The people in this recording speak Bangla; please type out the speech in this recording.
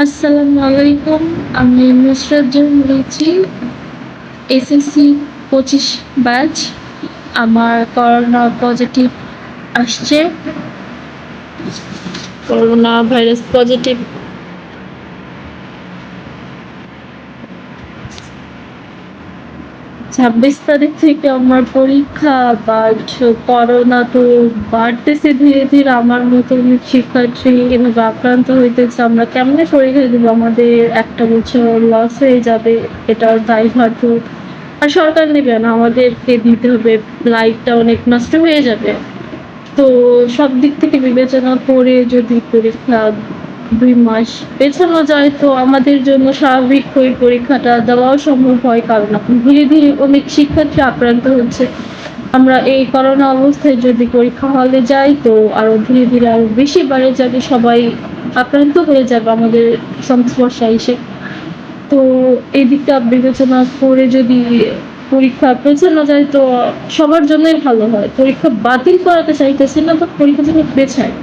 আসসালামু আলাইকুম। আমি নুসরাত জাহান বলছি। SSC 25 batch. আমার করোনা পজিটিভ আসছে। Corona virus positive. 26 তারিখ থেকে আমার পরীক্ষা, বাট করোনা তো বাড়তেছে ধীরে ধীরে। আমার মতো অনেক শিক্ষার্থী এভাবে আক্রান্ত হইতেছে। আমরা কেমনে পরীক্ষা দিব? আমাদের একটা বছর লস হয়ে যাবে। এটার দায়ভার তো আর সরকার নেবে না, আমাদেরকে দিতে হবে। লাইফটা অনেক নষ্ট হয়ে যাবে। তো সব দিক থেকে বিবেচনা করে যদি পরীক্ষা ২ মাস পেছানো যায় তো আমাদের জন্য স্বাভাবিক ওই পরীক্ষাটা দেওয়াও সম্ভব হয়। কারণ এখন ধীরে ধীরে অনেক শিক্ষার্থী আক্রান্ত হচ্ছে। আমরা এই করোনা অবস্থায় যদি পরীক্ষা হলে যাই তো আরো ধীরে ধীরে আরো বেশি বাড়ে যাবে, সবাই আক্রান্ত হয়ে যাবে আমাদের সংস্পর্শে এসে। তো এই দিকটা বিবেচনা করে যদি পরীক্ষা পেছানো যায় তো সবার জন্যই ভালো হয়। পরীক্ষা বাতিল করাতে চাইতেছি না, তো পরীক্ষা যেন পেছায়।